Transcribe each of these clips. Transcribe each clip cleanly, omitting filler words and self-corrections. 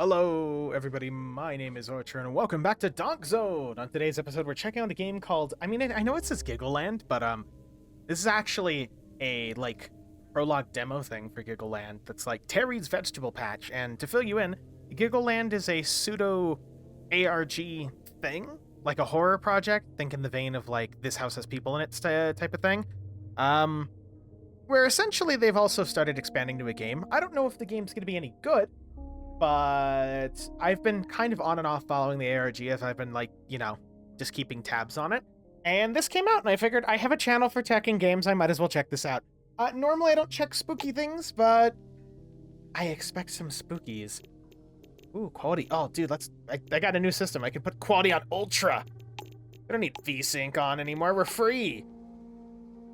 Hello, everybody. My name is Orchard, and welcome back to Donk-Zone. On today's episode, we're checking out a game called. I know it says Giggleland, but this is actually a prologue demo thing for Giggleland. That's like Terry's Vegetable Patch. And to fill you in, Giggleland is a pseudo ARG thing, like a horror project. Think in the vein of like This House Has People in It type of thing. Where essentially they've also started expanding to a game. I don't know if the game's going to be any good, but I've been kind of on and off following the ARG as I've been just keeping tabs on it. And this came out and I figured I have a channel for tech and games, I might as well check this out. Normally I don't check spooky things, but I expect some spookies. Ooh, quality. Oh, dude, I got a new system. I can put quality on ultra. I don't need VSync on anymore. We're free.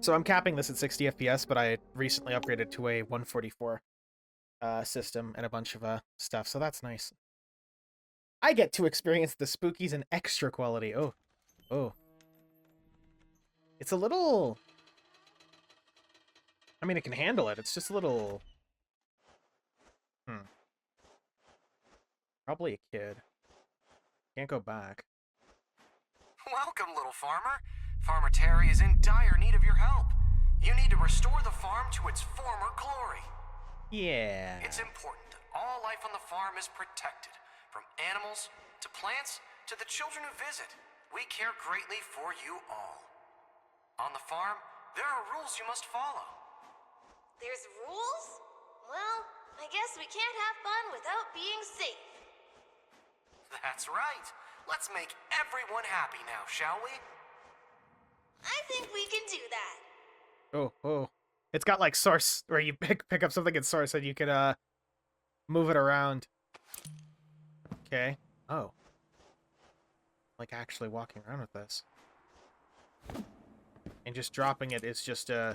So I'm capping this at 60 FPS, but I recently upgraded to a 144. System and a bunch of stuff, so that's nice. I get to experience the spookies in extra quality. Oh. It's a little... I mean, it can handle it. It's just a little... Probably a kid. Can't go back. Welcome, little farmer. Farmer Terry is in dire need of your help. You need to restore the farm to its former glory. Yeah. It's important that all life on the farm is protected, from animals to plants to the children who visit. We care greatly for you all. On the farm, there are rules you must follow. There's rules? Well, I guess we can't have fun without being safe. That's right. Let's make everyone happy now, shall we? I think we can do that. Oh. It's got like source where you pick up something in source and you can move it around. Okay. Oh. Like actually walking around with this. And just dropping it is just I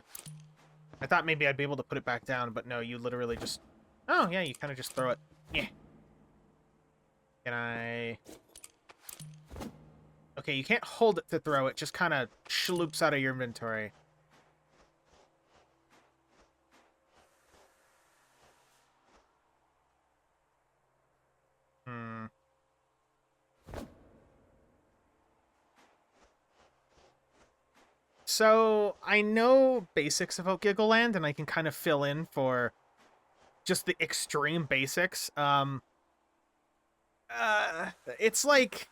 thought maybe I'd be able to put it back down, but no, you literally just... Oh, yeah, you kind of just throw it. Yeah. Can I... Okay, you can't hold it to throw it, just kind of schloops out of your inventory. So, I know basics about Giggleland, and I can kind of fill in for just the extreme basics. It's like...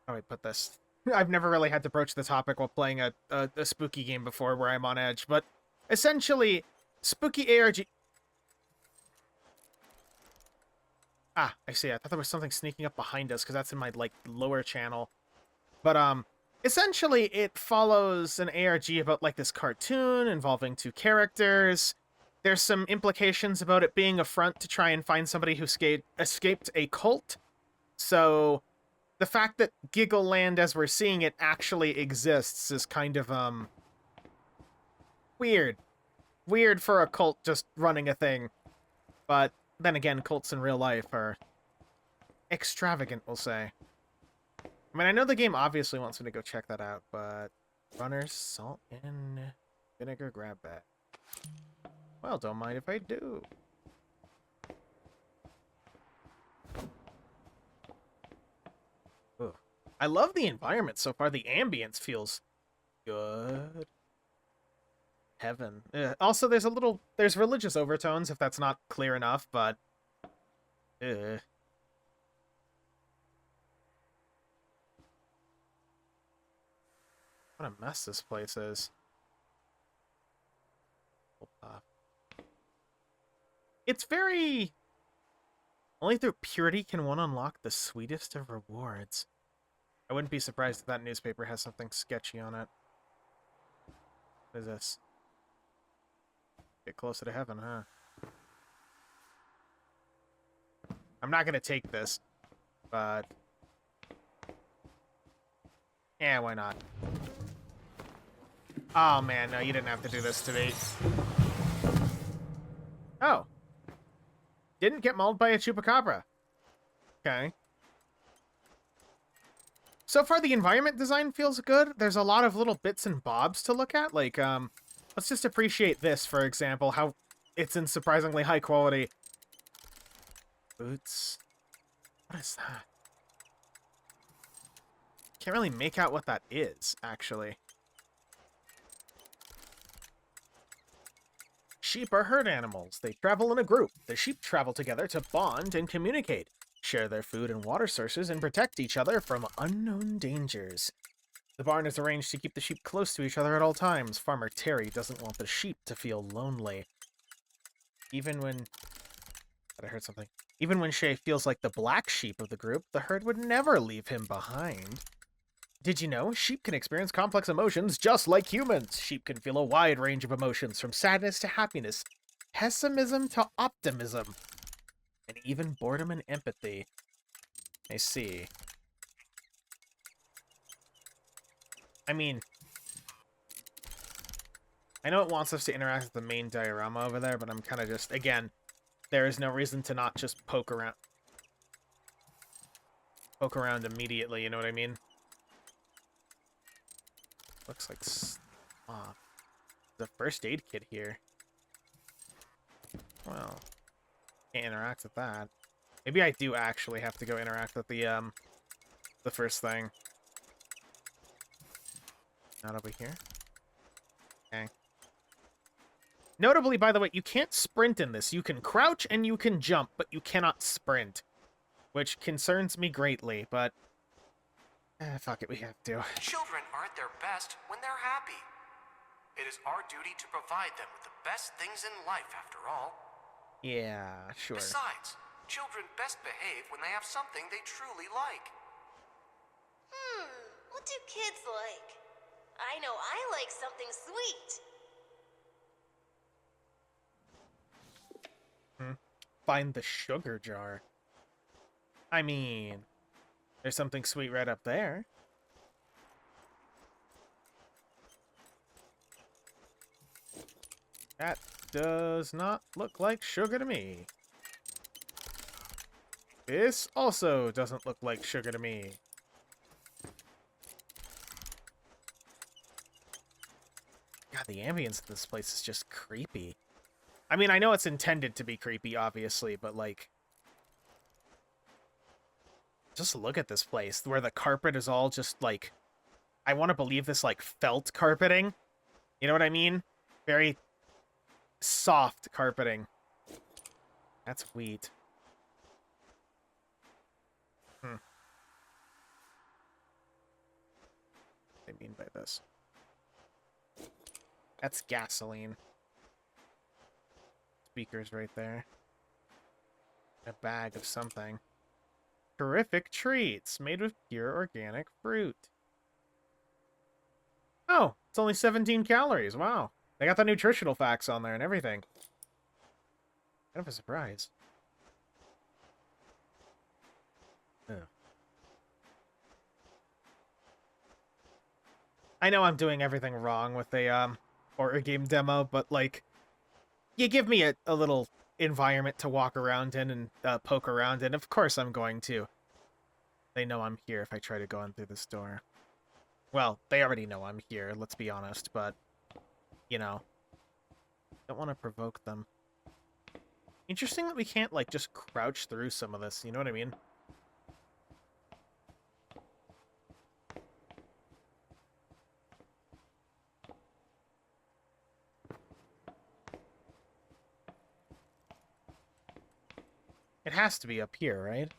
How do I put this? I've never really had to broach the topic while playing a spooky game before where I'm on edge, but essentially, spooky ARG... Ah, I see. I thought there was something sneaking up behind us, because that's in my, lower channel. But, essentially, it follows an ARG about, this cartoon involving two characters. There's some implications about it being a front to try and find somebody who escaped a cult. So, the fact that Giggleland, as we're seeing it, actually exists is kind of, weird. Weird for a cult just running a thing. But, then again, cults in real life are extravagant, we'll say. I mean, I know the game obviously wants me to go check that out, but... Runners, salt, and vinegar grab bag. Well, don't mind if I do. Ugh. I love the environment so far. The ambience feels good. Heaven. Also, there's religious overtones, if that's not clear enough, but... What a mess this place is. It's very... Only through purity can one unlock the sweetest of rewards. I wouldn't be surprised if that newspaper has something sketchy on it. What is this? Get closer to heaven, huh? I'm not gonna take this, but... Yeah, why not? Oh, man, no, you didn't have to do this to me. Oh. Didn't get mauled by a chupacabra. Okay. So far, the environment design feels good. There's a lot of little bits and bobs to look at. Like, let's just appreciate this, for example, how it's in surprisingly high quality. Boots. What is that? Can't really make out what that is, actually. Sheep are herd animals. They travel in a group. The sheep travel together to bond and communicate, share their food and water sources, and protect each other from unknown dangers. The barn is arranged to keep the sheep close to each other at all times. Farmer Terry doesn't want the sheep to feel lonely. Even when... I heard something. Even when Shay feels like the black sheep of the group, the herd would never leave him behind. Did you know sheep can experience complex emotions just like humans? Sheep can feel a wide range of emotions, from sadness to happiness, pessimism to optimism, and even boredom and empathy. I see. I mean, I know it wants us to interact with the main diorama over there, but I'm kind of just, again, there is no reason to not just poke around. Poke around immediately, you know what I mean? Looks like the first aid kit here. Well, can't interact with that. Maybe I do actually have to go interact with the first thing. Not over here. Okay. Notably, by the way, you can't sprint in this. You can crouch and you can jump, but you cannot sprint, which concerns me greatly, but fuck it, we have to. Children are at their best when they're happy. It is our duty to provide them with the best things in life, after all. Yeah, sure. Besides, children best behave when they have something they truly like. What do kids like? I know I like something sweet. Find the sugar jar. I mean, there's something sweet right up there. That does not look like sugar to me. This also doesn't look like sugar to me. God, the ambience of this place is just creepy. I mean, I know it's intended to be creepy, obviously, but, like... Just look at this place, where the carpet is all just, like... I want to believe this, like, felt carpeting. You know what I mean? Very soft carpeting. That's wheat. What do I mean by this? That's gasoline. Speakers right there. A bag of something. Terrific treats made with pure organic fruit. Oh, it's only 17 calories. Wow. They got the nutritional facts on there and everything. Kind of a surprise. Ugh. I know I'm doing everything wrong with a horror game demo, but like, you give me a little environment to walk around in and poke around in. Of course I'm going to. They know I'm here if I try to go in through this door. Well, they already know I'm here, let's be honest, but, you know, don't want to provoke them. Interesting that we can't, like, just crouch through some of this, you know what I mean? It has to be up here, right?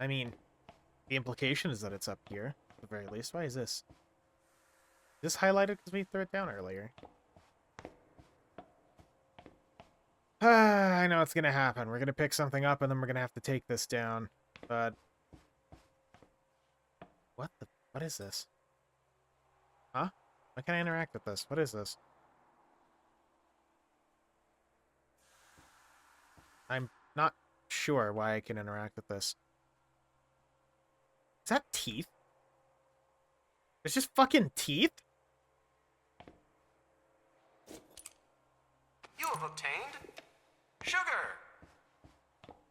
I mean, the implication is that it's up here, at the very least. Why is this? Is this highlighted because we threw it down earlier? I know it's gonna happen. We're gonna pick something up and then we're gonna have to take this down. But... What is this? Huh? Why can't I interact with this? What is this? I'm not sure why I can interact with this. Is that teeth? It's just fucking teeth? You have obtained sugar.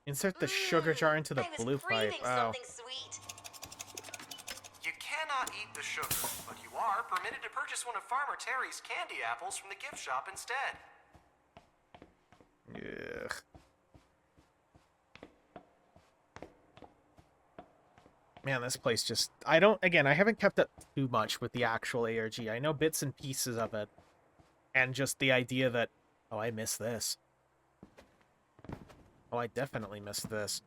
Insert the sugar jar into the I was blue pipe. craving Wow. something sweet. You cannot eat the sugar, but you are permitted to purchase one of Farmer Terry's candy apples from the gift shop instead. Ugh. Man, this place just... I don't... Again, I haven't kept up too much with the actual ARG. I know bits and pieces of it. And just the idea that... Oh, I miss this. Oh, I definitely miss this.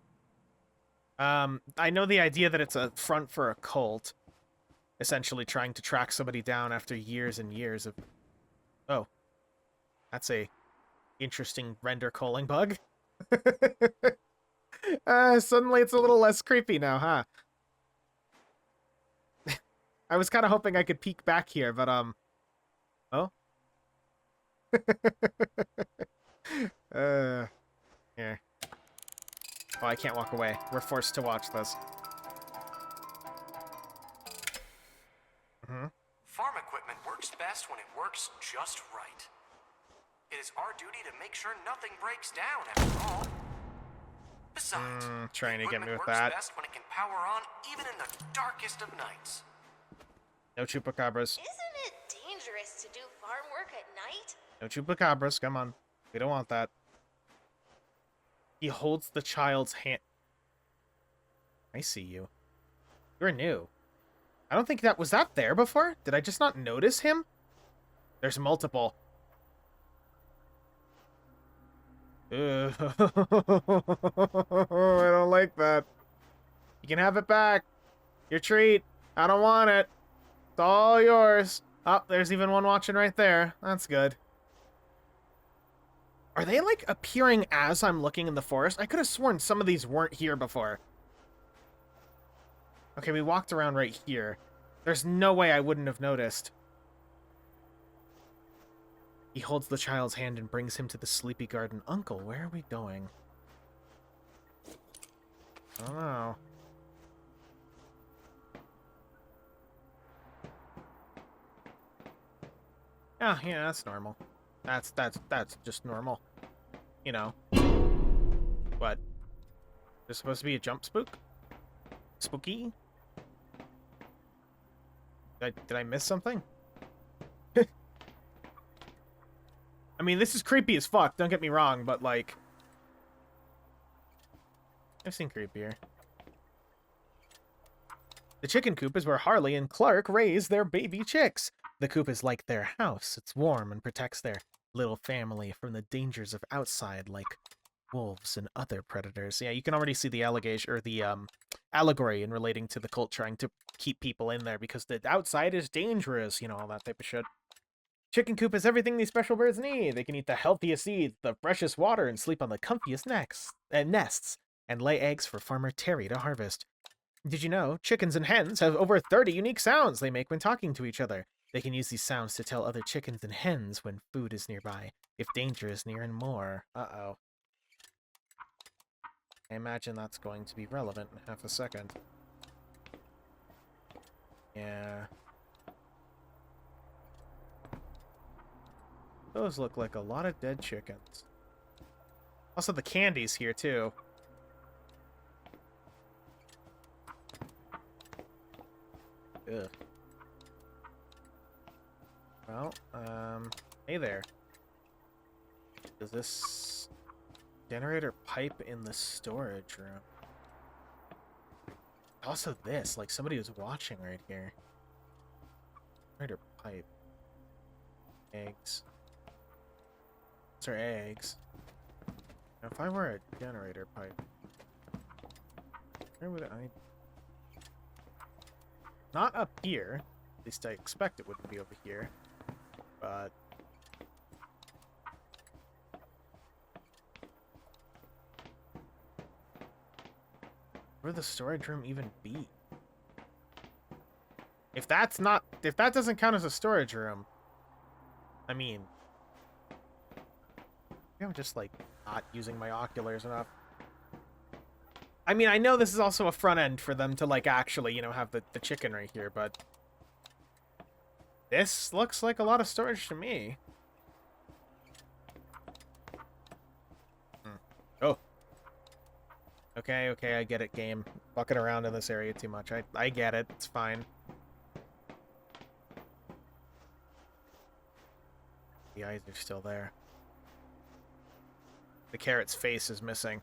I know the idea that it's a front for a cult. Essentially trying to track somebody down after years and years of... Oh. That's a interesting render calling bug. Suddenly it's a little less creepy now, huh? I was kind of hoping I could peek back here, but, Oh? Here. Oh, I can't walk away. We're forced to watch this. Farm equipment works best when it works just right. It is our duty to make sure nothing breaks down, after all. Besides, Trying to get me with works that. best when it can power on even in the darkest of nights. No chupacabras. Isn't it dangerous to do farm work at night? No chupacabras. Come on. We don't want that. He holds the child's hand. I see you. You're new. I don't think that... Was that there before? Did I just not notice him? There's multiple. Ugh. I don't like that. You can have it back. Your treat. I don't want it. It's all yours. Oh, there's even one watching right there. That's good. Are they, like, appearing as I'm looking in the forest? I could have sworn some of these weren't here before. Okay, we walked around right here. There's no way I wouldn't have noticed. He holds the child's hand and brings him to the sleepy garden. Uncle, where are we going? I don't know. Oh, yeah, that's normal. That's just normal. You know. What? There's supposed to be a jump spook? Spooky? Did I miss something? I mean, this is creepy as fuck, don't get me wrong, but, like... I've seen creepier. The chicken coop is where Harley and Clark raise their baby chicks. The coop is like their house. It's warm and protects their little family from the dangers of outside, like wolves and other predators. Yeah, you can already see the allegation, or the, allegory in relating to the cult trying to keep people in there because the outside is dangerous, you know, all that type of shit. Chicken coop is everything these special birds need. They can eat the healthiest seeds, the freshest water, and sleep on the comfiest nests, and lay eggs for Farmer Terry to harvest. Did you know chickens and hens have over 30 unique sounds they make when talking to each other? They can use these sounds to tell other chickens and hens when food is nearby, if danger is near, and more. Uh-oh. I imagine that's going to be relevant in half a second. Yeah. Those look like a lot of dead chickens. Also, the candy's here, too. Ugh. Well, hey there. Does this generator pipe in the storage room? Also this, like somebody was watching right here. Generator pipe. Eggs. Those are eggs. Now, if I were a generator pipe, where would I... Not up here. At least I expect it wouldn't be over here. But... where would the storage room even be? If that's not... if that doesn't count as a storage room... I mean... I'm just, like, not using my oculars enough. I mean, I know this is also a front end for them to, like, actually, you know, have the chicken right here, but... this looks like a lot of storage to me. Oh. Okay, okay, I get it, game. Fucking around in this area too much. I get it. It's fine. The eyes are still there. The carrot's face is missing.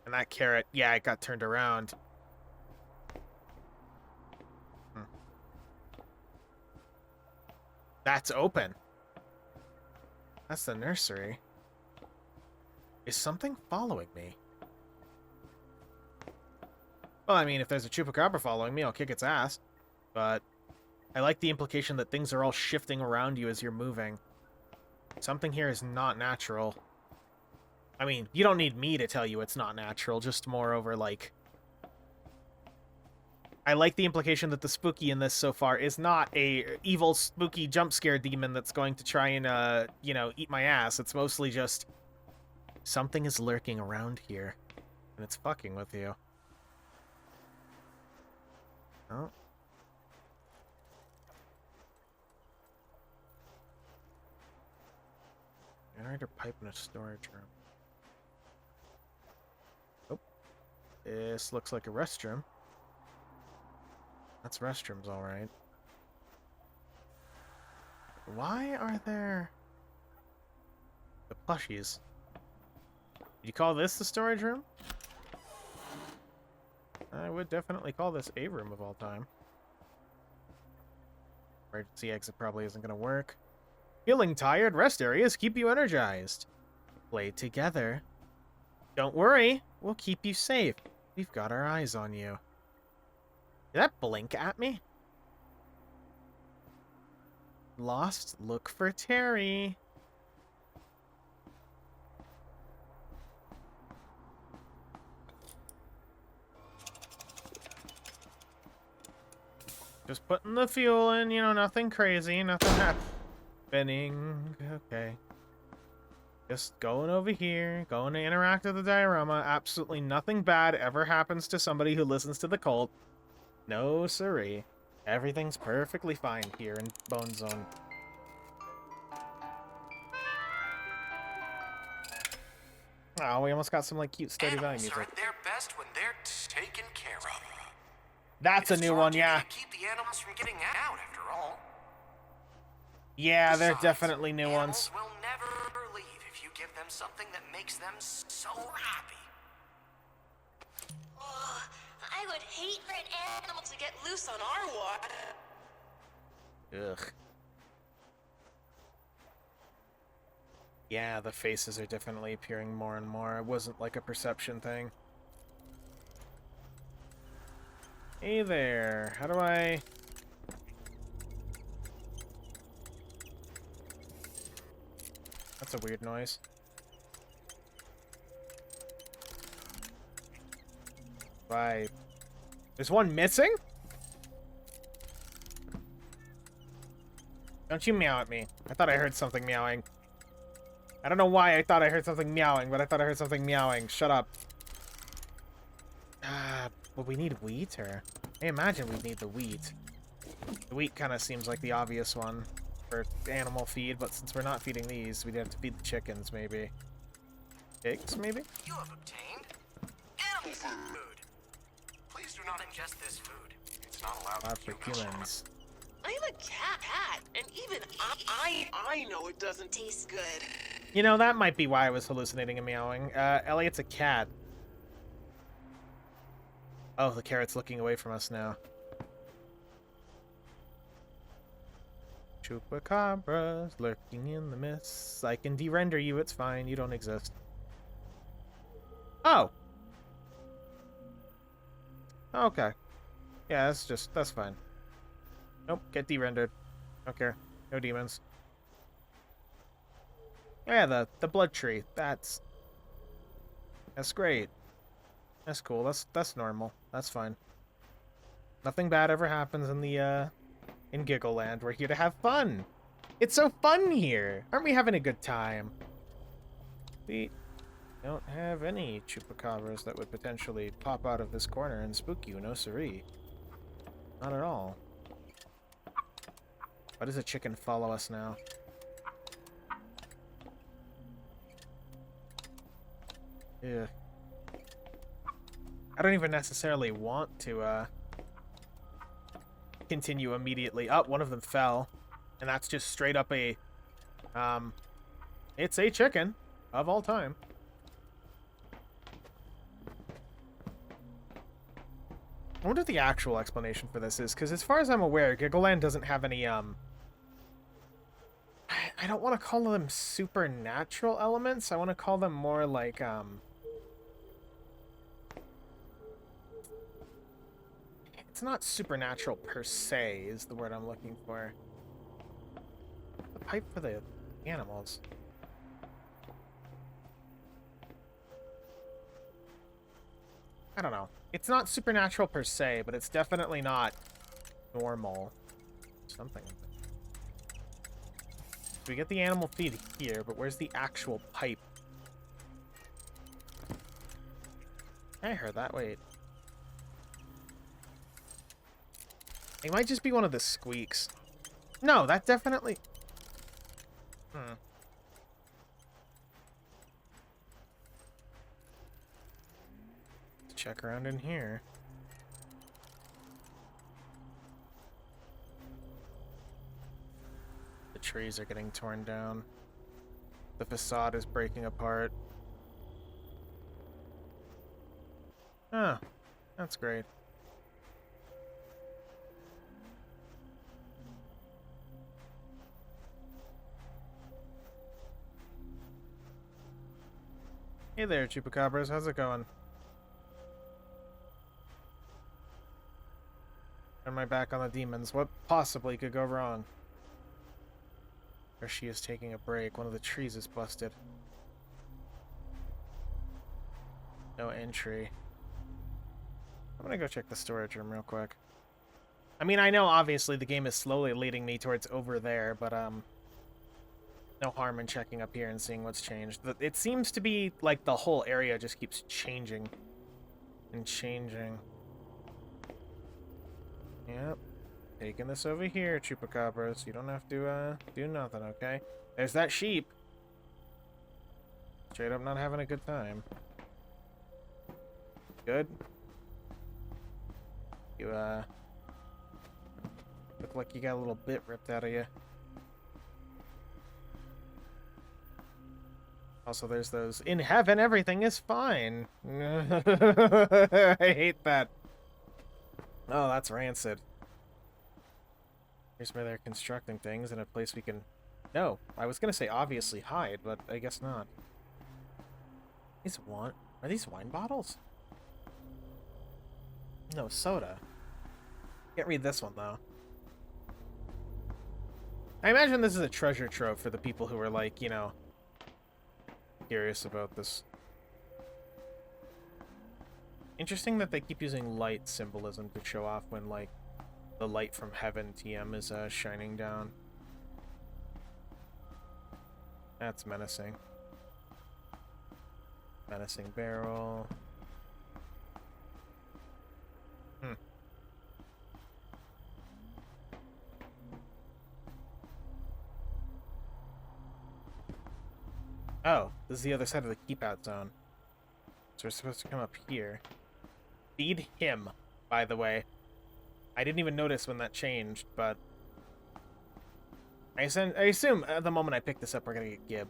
And that carrot, yeah, it got turned around. That's open. That's the nursery. Is something following me? Well, I mean, if there's a chupacabra following me, I'll kick its ass. But I like the implication that things are all shifting around you as you're moving. Something here is not natural. I mean, you don't need me to tell you it's not natural, just moreover, like... I like the implication that the spooky in this so far is not a evil, spooky jump scare demon that's going to try and, you know, eat my ass. It's mostly just... something is lurking around here, and it's fucking with you. Oh. Generator pipe in a storage room. Oh. This looks like a restroom. That's restrooms, alright. Why are there... the plushies? You call this the storage room? I would definitely call this a room of all time. Emergency exit probably isn't going to work. Feeling tired? Rest areas keep you energized. Play together. Don't worry, we'll keep you safe. We've got our eyes on you. Did that blink at me? Lost, look for Terry. Just putting the fuel in, you know, nothing crazy, nothing happening. Okay. Just going over here, going to interact with the diorama. Absolutely nothing bad ever happens to somebody who listens to the cult. No siree. Everything's perfectly fine here in Bone Zone. Oh, we almost got some, like, cute Steady Valley music. Animals are at their best when they're taken care of. That's a new one, yeah. Keep the animals from getting out, after all. Yeah, they're Besides, definitely new ones. Animals will never leave if you give them something that makes them so happy. Oh, I would hate for an animal to get loose on our water. Ugh. Yeah, the faces are definitely appearing more and more. It wasn't like a perception thing. Hey there, how do I... That's a weird noise. Right. There's one missing? Don't you meow at me. I thought I heard something meowing. I don't know why I thought I heard something meowing, but I thought I heard something meowing. Shut up. Well, we need wheat, or... I imagine we'd need the wheat. The wheat kind of seems like the obvious one for animal feed, but since we're not feeding these, we'd have to feed the chickens, maybe. Pigs, maybe? You have obtained animal food. Please do not ingest this food. It's not allowed For humans. I'm a cat, and even I know it doesn't taste good. You know, that might be why I was hallucinating and meowing. Elliot's a cat. Oh, the carrot's looking away from us now. Chupacabras lurking in the mists. I can de-render you, it's fine. You don't exist. Oh! Okay. Yeah, that's fine. Nope, get de-rendered. Don't care. No demons. Yeah, the blood tree. That's great. That's cool. That's normal. That's fine. Nothing bad ever happens in the in Giggleland. We're here to have fun. It's so fun here. Aren't we having a good time? We don't have any chupacabras that would potentially pop out of this corner and spook you. No siree. Not at all. Why does a chicken follow us now? Yeah. I don't even necessarily want to continue immediately. Oh, one of them fell. And that's just straight up a it's a chicken of all time. I wonder what the actual explanation for this is, because as far as I'm aware, Giggleland doesn't have any I don't want to call them supernatural elements. I want to call them more like, it's not supernatural per se, is the word I'm looking for. The pipe for the animals. I don't know. It's not supernatural per se, but it's definitely not normal. Something. We get the animal feed here, but where's the actual pipe? I heard that. Wait. It might just be one of the squeaks. No, that definitely... Let's check around in here. The trees are getting torn down. The facade is breaking apart. Ah, that's great. Hey there, Chupacabras. How's it going? Turn my back on the demons. What possibly could go wrong? There she is taking a break. One of the trees is busted. No entry. I'm gonna go check the storage room real quick. I mean, I know obviously the game is slowly leading me towards over there, but no harm in checking up here and seeing what's changed. It seems to be like the whole area just keeps changing and changing. Yep. Taking this over here, Chupacabras. You don't have to do nothing, okay? There's that sheep. Straight up not having a good time. Good. You look like you got a little bit ripped out of you. Also, there's those, in heaven, everything is fine. I hate that. Oh, that's rancid. Here's where they're constructing things in a place we can... No, I was going to say obviously hide, but I guess not. Are these wine bottles? No, soda. Can't read this one, though. I imagine this is a treasure trove for the people who are, like, you know... curious about this. Interesting that they keep using light symbolism to show off when, like, the light from heaven TM is shining down. That's menacing. Menacing barrel. Oh, this is the other side of the keep-out zone. So we're supposed to come up here. Feed him, by the way. I didn't even notice when that changed, but... I assume at the moment I pick this up, we're gonna get Gib.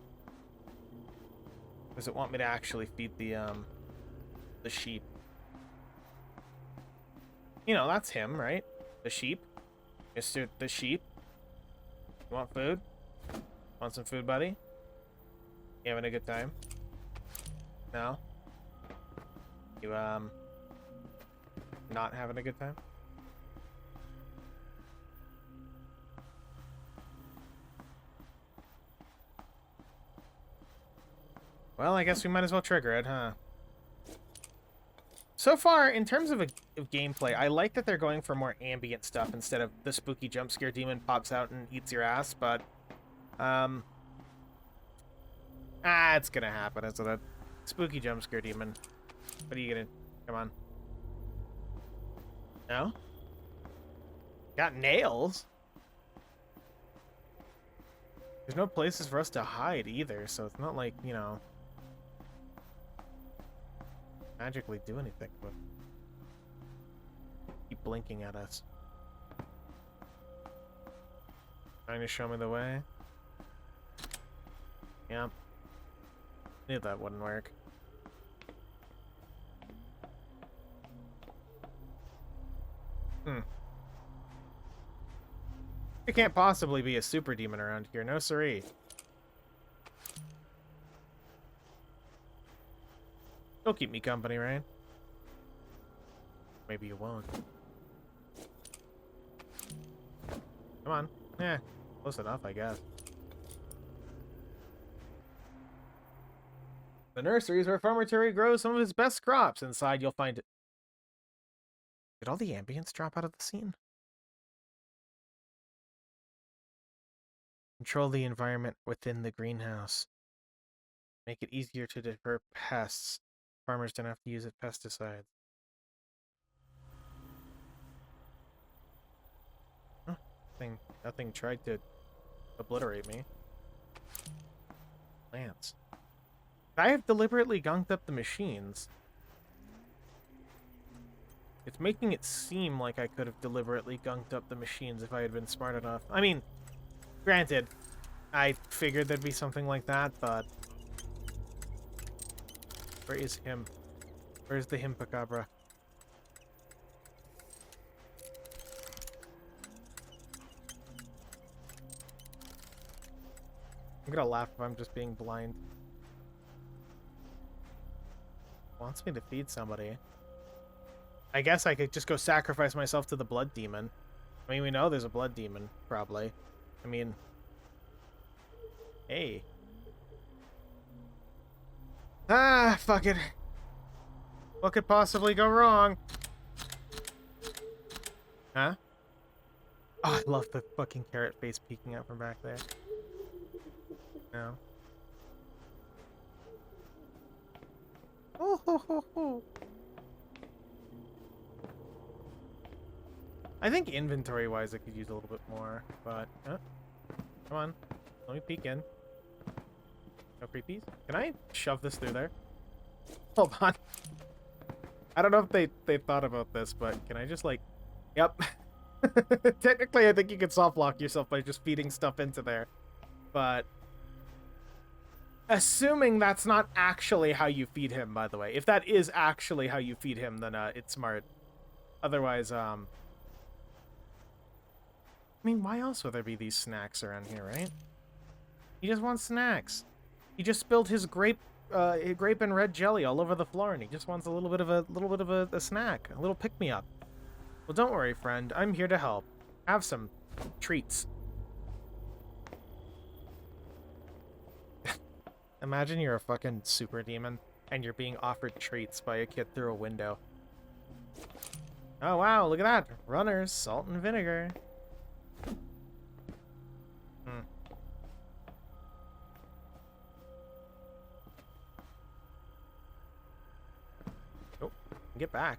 Does it want me to actually feed the sheep? You know, that's him, right? The sheep. Mr. the sheep. You want food? Want some food, buddy? You having a good time? No? You, not having a good time? Well, I guess we might as well trigger it, huh? So far, in terms of gameplay, I like that they're going for more ambient stuff instead of the spooky jump scare demon pops out and eats your ass, but... it's gonna happen, isn't it? Spooky jump scare demon. What are you gonna... Come on. No? Got nails? There's no places for us to hide either, so it's not like, you know... magically do anything, but... keep blinking at us. Trying to show me the way? Yeah. Knew that wouldn't work. There can't possibly be a super demon around here. No siree. You'll keep me company, right? Maybe you won't. Come on. Yeah, close enough, I guess. The nursery is where Farmer Terry grows some of his best crops. Inside, you'll find... Did all the ambience drop out of the scene? Control the environment within the greenhouse. Make it easier to deter pests. Farmers don't have to use pesticides. Huh, nothing tried to obliterate me. Plants. I have deliberately gunked up the machines. It's making it seem like I could have deliberately gunked up the machines if I had been smart enough. I mean, granted, I figured there'd be something like that, but... Where is him? Where's the Himpacabra? I'm gonna laugh if I'm just being blind. Wants me to feed somebody. I guess I could just go sacrifice myself to the blood demon. I mean, we know there's a blood demon, probably. I mean... Hey. Ah, fuck it. What could possibly go wrong? Huh? Oh, I love the fucking carrot face peeking out from back there. No. Oh, ho, ho, ho. I think inventory-wise I could use a little bit more, but... come on. Let me peek in. No creepies? Can I shove this through there? Hold on. I don't know if they thought about this, but can I just, like... Yep. Technically, I think you can soft-lock yourself by just feeding stuff into there. But... Assuming that's not actually how you feed him, by the way. If that is actually how you feed him, then it's smart. Otherwise, I mean, why else would there be these snacks around here, right? He just wants snacks. He just spilled his grape and red jelly all over the floor, and he just wants a little bit of a snack, a little pick-me-up. Well, don't worry, friend. I'm here to help. Have some treats. Imagine you're a fucking super demon, and you're being offered treats by a kid through a window. Oh, wow, look at that. Runners, salt and vinegar. Oh, get back.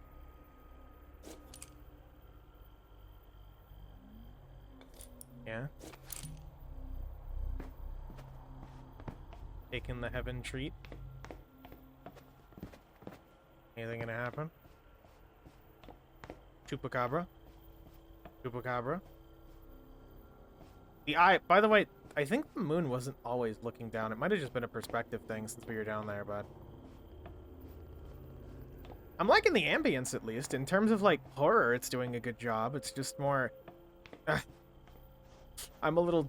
Yeah. Taking the heaven treat. Anything gonna happen? Chupacabra. Chupacabra. The eye, by the way, I think the moon wasn't always looking down. It might have just been a perspective thing since we were down there, but... I'm liking the ambience, at least. In terms of, like, horror, it's doing a good job. It's just more... I'm a little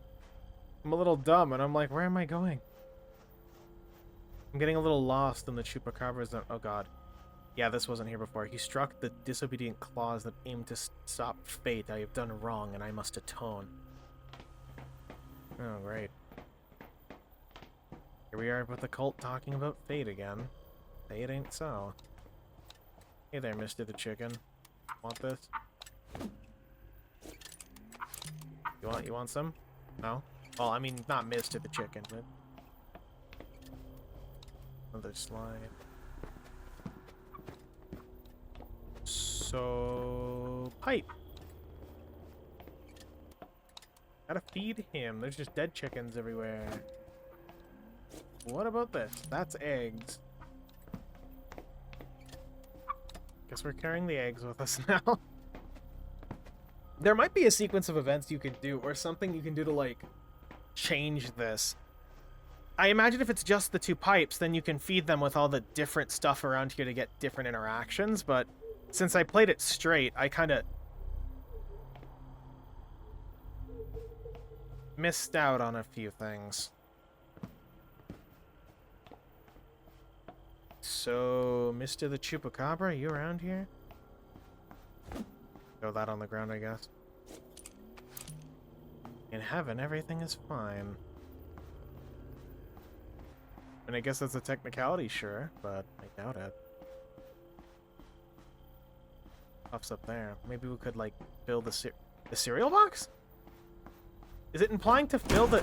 dumb, and I'm like, where am I going? I'm getting a little lost in the Chupacabra's... Oh, God. Yeah, this wasn't here before. He struck the disobedient claws that aimed to stop fate. I have done wrong, and I must atone. Oh, great. Here we are with the cult talking about fate again. Fate ain't so. Hey there, Mr. the Chicken. Want this? You want some? No? Well, I mean, not Mr. the Chicken, but... Another slide. So... Pipe! Gotta feed him. There's just dead chickens everywhere. What about this? That's eggs. Guess we're carrying the eggs with us now. There might be a sequence of events you could do, or something you can do to, like, change this. I imagine if it's just the two pipes, then you can feed them with all the different stuff around here to get different interactions, but since I played it straight, I kind of... missed out on a few things. So, Mr. the Chupacabra, you around here? Throw that on the ground, I guess. In heaven, everything is fine. And I guess that's a technicality, sure, but I doubt it. Puffs up there. Maybe we could, like, fill the cereal box? Is it implying to fill the...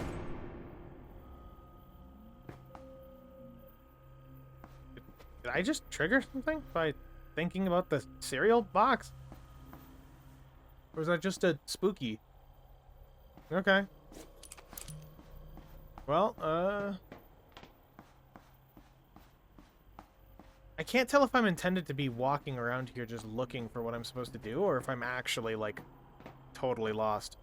Did I just trigger something by thinking about the cereal box? Or is that just a spooky? Okay. Well, I can't tell if I'm intended to be walking around here just looking for what I'm supposed to do, or if I'm actually, like, totally lost.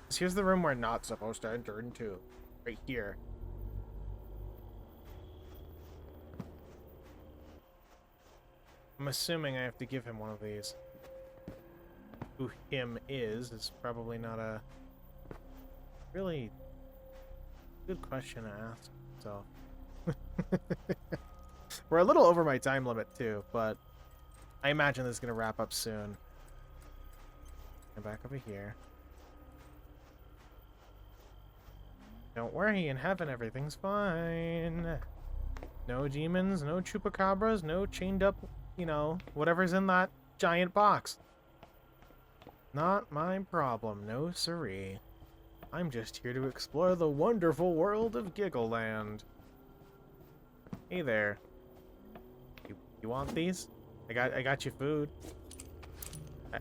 'Cause here's the room we're not supposed to enter into. Right here. I'm assuming I have to give him one of these. Who him is probably not a really good question to ask. So we're a little over my time limit too, but I imagine this is gonna wrap up soon. And back over here. Don't worry, in heaven everything's fine. No demons, no chupacabras, no chained up, you know, whatever's in that giant box. Not my problem, no siree. I'm just here to explore the wonderful world of Giggleland. Hey there. You want these? I got you food.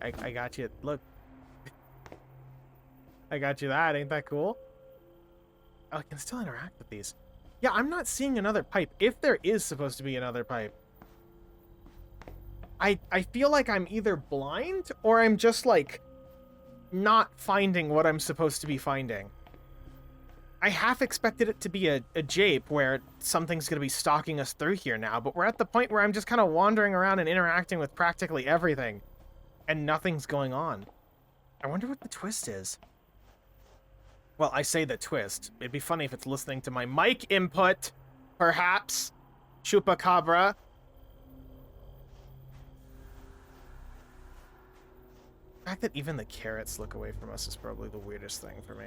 I got you. Look. I got you that. Ain't that cool? Oh, I can still interact with these. Yeah, I'm not seeing another pipe. If there is supposed to be another pipe. I feel like I'm either blind or I'm just, like, not finding what I'm supposed to be finding. I half expected it to be a jape where something's going to be stalking us through here now, but we're at the point where I'm just kind of wandering around and interacting with practically everything, and nothing's going on. I wonder what the twist is. Well, I say the twist. It'd be funny if it's listening to my mic input, perhaps. Chupacabra. The fact that even the carrots look away from us is probably the weirdest thing for me.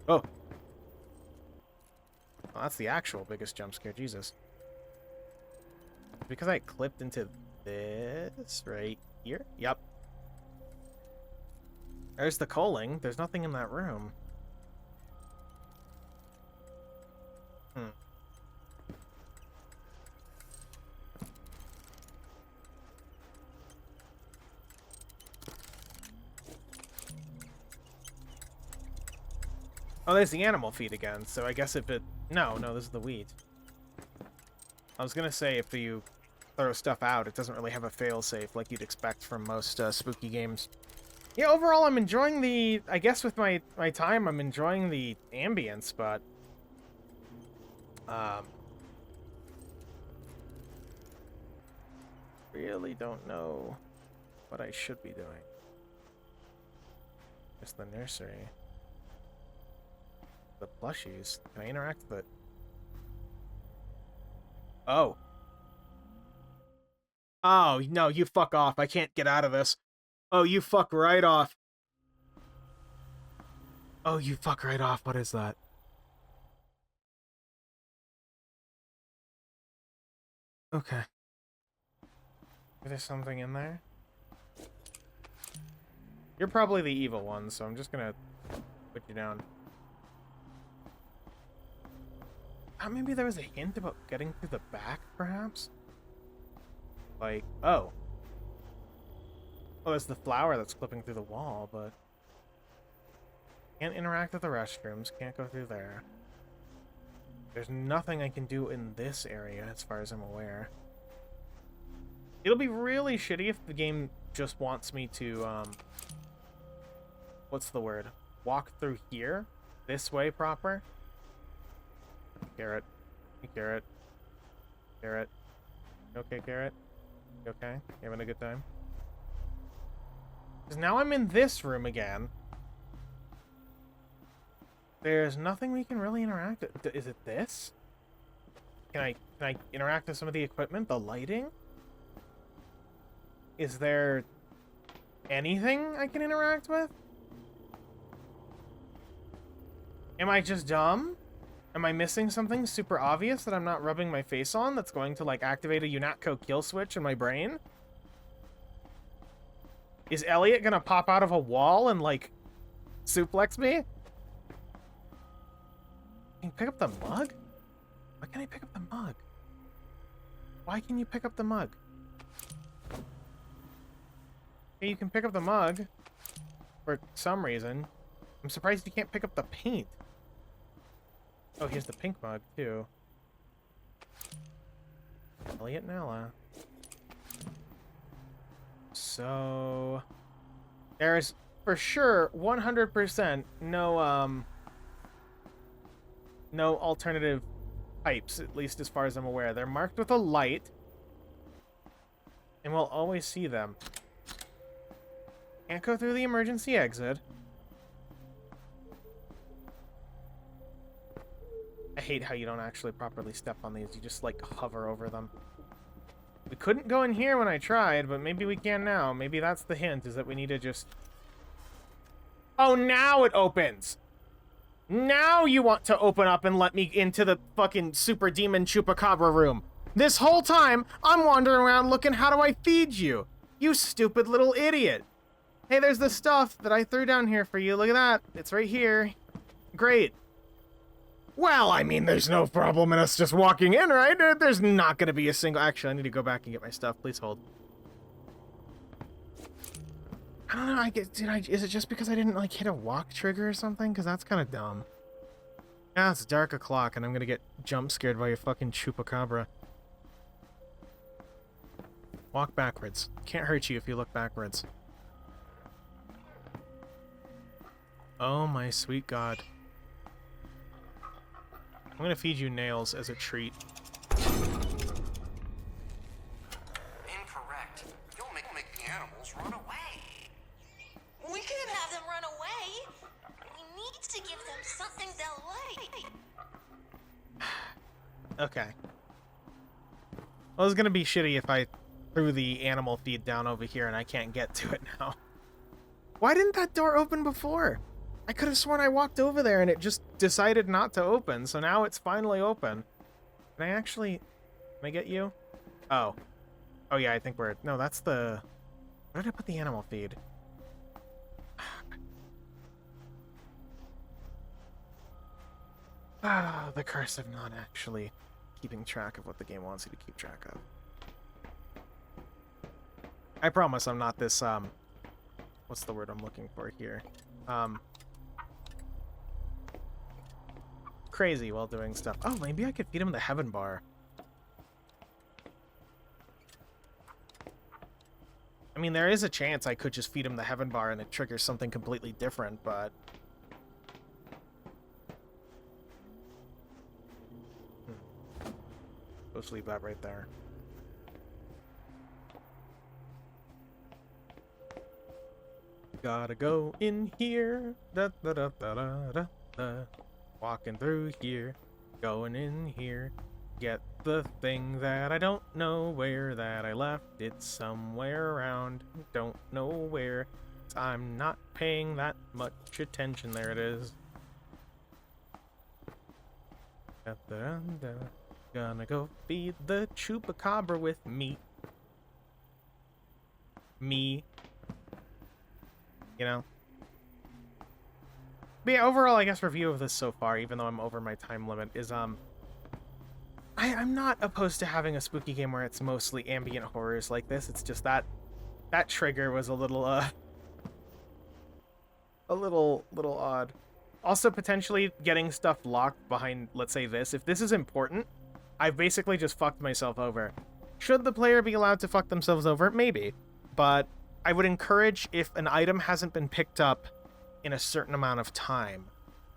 Oh. Well, that's the actual biggest jump scare, Jesus. Because I clipped into this right here? Yep. There's the coaling. There's nothing in that room. Oh, there's the animal feed again, so I guess if it... No, this is the wheat. I was gonna say, if you throw stuff out, it doesn't really have a fail-safe like you'd expect from most spooky games. Yeah, overall, I'm enjoying the... I guess with my time, I'm enjoying the ambience, but... really don't know what I should be doing. Just the nursery. The plushies. Can I interact with it? Oh. Oh, no, you fuck off. I can't get out of this. Oh, you fuck right off. Oh, you fuck right off. What is that? Okay. There's something in there? You're probably the evil one, so I'm just gonna put you down. Maybe there was a hint about getting through the back, perhaps? Like, oh. Oh, there's the flower that's clipping through the wall, but... Can't interact with the restrooms, can't go through there. There's nothing I can do in this area, as far as I'm aware. It'll be really shitty if the game just wants me to, what's the word? Walk through here? This way proper? Carrot. Hey, Carrot. Carrot. You okay, Carrot? You okay? You having a good time? Because now I'm in this room again. There's nothing we can really interact with. Is it this? Can I interact with some of the equipment? The lighting? Is there anything I can interact with? Am I just dumb? Am I missing something super obvious that I'm not rubbing my face on that's going to, like, activate a UNATCO kill switch in my brain? Is Elliot gonna pop out of a wall and, like, suplex me? Can you pick up the mug? Why can't I pick up the mug? Why can you pick up the mug? Okay, you can pick up the mug for some reason. I'm surprised you can't pick up the paint. Oh, here's the pink mug, too. Elliot Nella. So... there's, for sure, 100% no, no alternative pipes, at least as far as I'm aware. They're marked with a light, and we'll always see them. Can't go through the emergency exit. I hate how you don't actually properly step on these. You just, like, hover over them. We couldn't go in here when I tried, but maybe we can now. Maybe that's the hint, is that we need to just... Oh, now it opens! Now you want to open up and let me into the fucking super demon chupacabra room. This whole time, I'm wandering around looking, how do I feed you? You stupid little idiot. Hey, there's the stuff that I threw down here for you. Look at that. It's right here. Great. Well, I mean, there's no problem in us just walking in, right? There's not going to be a single... Actually, I need to go back and get my stuff. Please hold. I don't know. Is it just because I didn't, like, hit a walk trigger or something? Because that's kind of dumb. Yeah, it's dark o'clock, and I'm going to get jump scared by a fucking chupacabra. Walk backwards. Can't hurt you if you look backwards. Oh, my sweet God. I'm gonna feed you nails as a treat. Incorrect. You'll make the animals run away. We can't have them run away. We need to give them something they'll like. Okay. Well, it's gonna be shitty if I threw the animal feed down over here and I can't get to it now. Why didn't that door open before? I could have sworn I walked over there and it just decided not to open, so now it's finally open. Can I actually... Can I get you? Oh. Oh yeah, I think we're... No, that's the... Where did I put the animal feed? Ah, the curse of not actually keeping track of what the game wants you to keep track of. I promise I'm not this, what's the word I'm looking for here? Crazy while doing stuff. Oh, maybe I could feed him the heaven bar. I mean, there is a chance I could just feed him the heaven bar and it triggers something completely different, but... Let's leave that right there. Gotta go in here. Da da da da da da da. Walking through here, going in here, get the thing that I don't know where that I left. It's somewhere around, don't know where. I'm not paying that much attention. There it is. Da, da, da, da. Gonna go feed the chupacabra with me. Me. You know? But yeah, overall, I guess, review of this so far, even though I'm over my time limit, is, I'm not opposed to having a spooky game where it's mostly ambient horrors like this. It's just that trigger was a little odd. Also, potentially getting stuff locked behind, let's say this. If this is important, I've basically just fucked myself over. Should the player be allowed to fuck themselves over? Maybe. But I would encourage, if an item hasn't been picked up in a certain amount of time,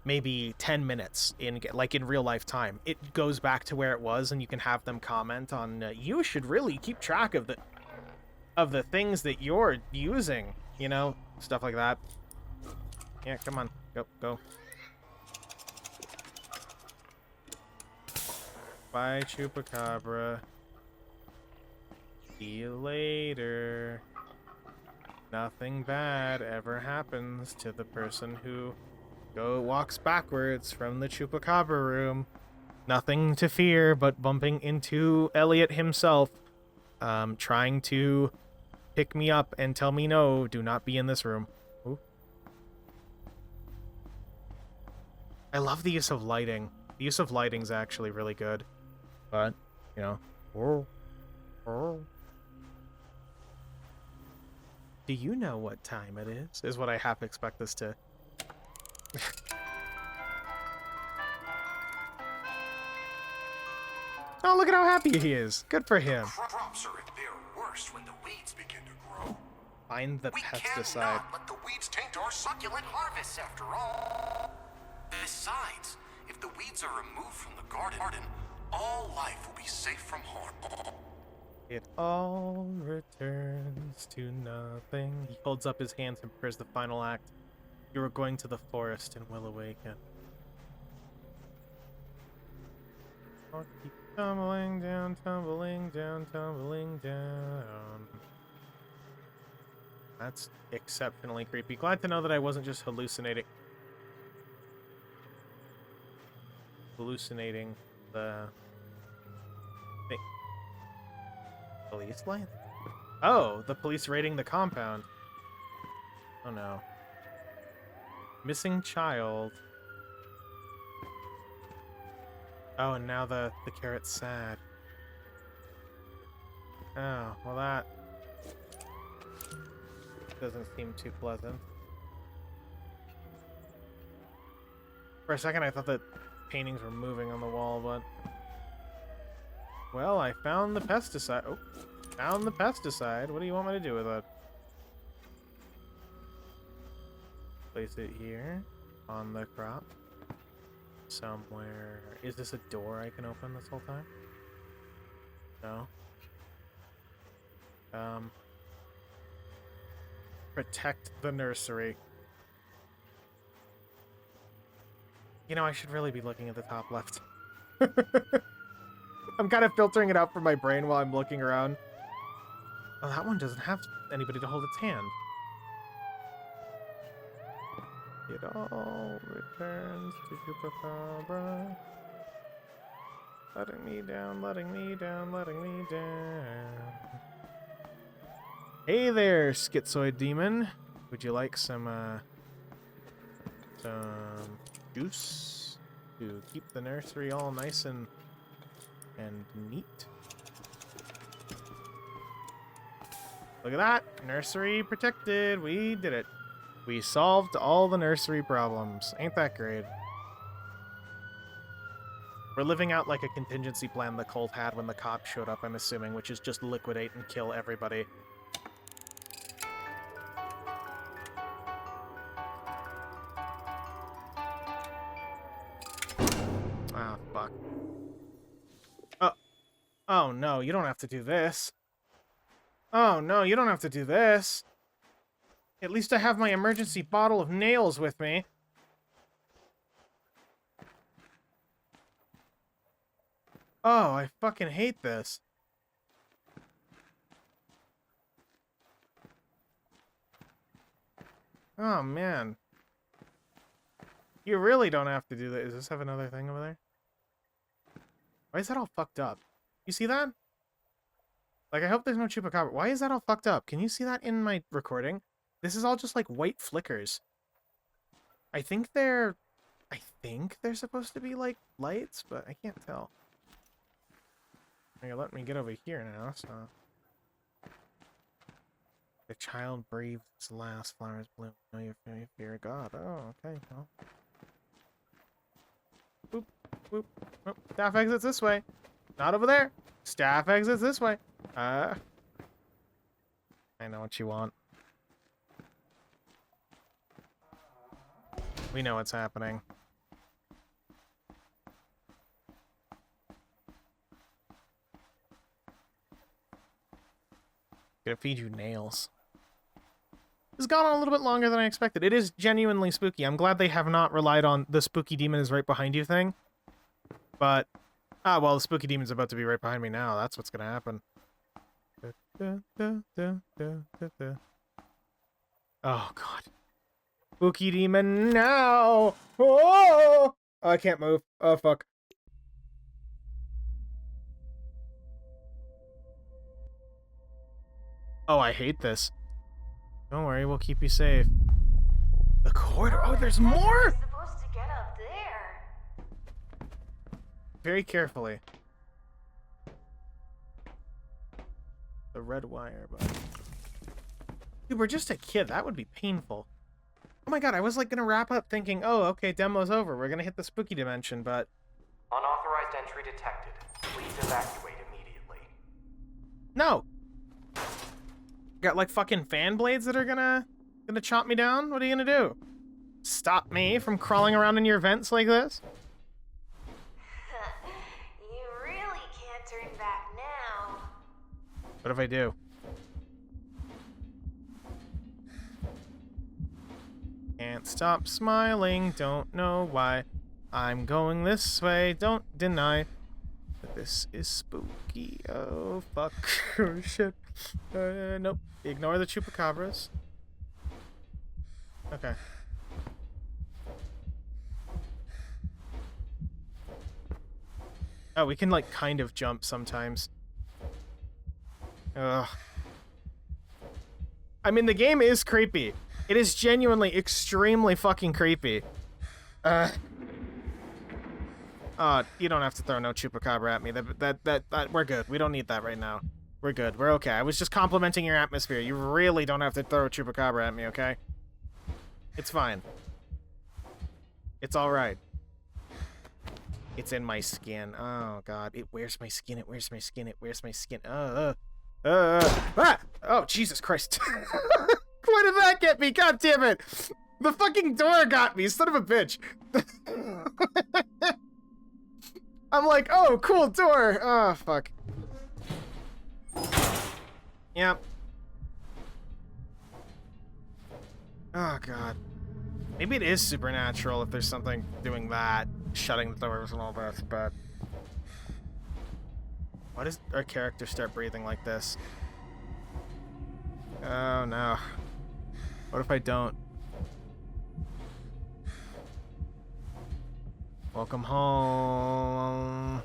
maybe 10 minutes in real life time, it goes back to where it was, and you can have them comment on you should really keep track of the things that you're using, you know, stuff like that. Yeah, come on, go. Bye, Chupacabra. See you later. Nothing bad ever happens to the person who walks backwards from the Chupacabra room. Nothing to fear but bumping into Elliot himself, trying to pick me up and tell me no, do not be in this room. Ooh. I love the use of lighting. The use of lighting's actually really good. But, you know. Do you know what time it is what I half expect this to... Oh, look at how happy he is. Good for him. Crops are at their worst when the weeds begin to grow. Find the We pesticide. cannot let the weeds taint our succulent harvests after all. Besides, if the weeds are removed from the garden, all life will be safe from harm. It all returns to nothing. He holds up his hands and prepares the final act. You are going to the forest and will awaken. I'll keep tumbling down, tumbling down, tumbling down. That's exceptionally creepy. Glad to know that I wasn't just hallucinating the thing. Police line? Oh, the police raiding the compound. Oh no. Missing child. Oh, and now the carrot's sad. Oh, well that doesn't seem too pleasant. For a second I thought that paintings were moving on the wall, but... Well, I found the pesticide. Oh, found the pesticide. What do you want me to do with it? Place it here on the crop. Somewhere. Is this a door I can open this whole time? No. Protect the nursery. You know, I should really be looking at the top left. I'm kind of filtering it out from my brain while I'm looking around. Oh, that one doesn't have anybody to hold its hand. It all returns to Chupacabra. Letting me down, letting me down, letting me down. Hey there, schizoid demon. Would you like some juice to keep the nursery all nice and neat? Look at that! Nursery protected! We did it. We solved all the nursery problems. Ain't that great? We're living out like a contingency plan the Colt had when the cops showed up, I'm assuming, which is just liquidate and kill everybody. Ah, fuck. Oh no, you don't have to do this. Oh no, you don't have to do this. At least I have my emergency bottle of nails with me. Oh, I fucking hate this. Oh, man. You really don't have to do that. Does this have another thing over there? Why is that all fucked up? You see that? Like, I hope there's no chupacabra. Why is that all fucked up? Can you see that in my recording? This is all just, like, white flickers. I think they're supposed to be, like, lights, but I can't tell. Here, let me get over here now, so... The child breathes its last, flowers bloom. No, you fear God. Oh, okay, well... Boop, boop, boop. Staff exits this way. Not over there. Staff exits this way. I know what you want. We know what's happening. Gonna feed you nails. This has gone on a little bit longer than I expected. It is genuinely spooky. I'm glad they have not relied on the spooky demon is right behind you thing. But Ah, well, the spooky demon's about to be right behind me now. That's what's gonna happen. Oh, God. Spooky demon now! Oh! I can't move. Oh, fuck. Oh, I hate this. Don't worry, we'll keep you safe. The corridor? Oh, there's more? Supposed to get up there. Very carefully. The red wire, but... Dude, we're just a kid. That would be painful. Oh my god, I was like gonna wrap up thinking, oh, okay, demo's over. We're gonna hit the spooky dimension, but... Unauthorized entry detected. Please evacuate immediately. No! Got like fucking fan blades that are gonna chop me down? What are you gonna do? Stop me from crawling around in your vents like this? You really can't turn back now. What if I do? Can't stop smiling, don't know why. I'm going this way, don't deny. But this is spooky. Oh, fuck. Oh, shit. Nope. Ignore the chupacabras. Okay. Oh, we can, like, kind of jump sometimes. Ugh. I mean, the game is creepy. It is genuinely extremely fucking creepy. You don't have to throw no chupacabra at me. That we're good. We don't need that right now. We're good. We're okay. I was just complimenting your atmosphere. You really don't have to throw a chupacabra at me, okay? It's fine. It's alright. It's in my skin. Oh, God. It wears my skin. It wears my skin. It wears my skin. Oh, Jesus Christ. Why did that get me? God damn it. The fucking door got me, son of a bitch. I'm like, oh, cool door. Oh, fuck. Yep. Oh, God. Maybe it is supernatural if there's something doing that, shutting the doors and all that, but... Why does our character start breathing like this? Oh, no. What if I don't? Welcome home.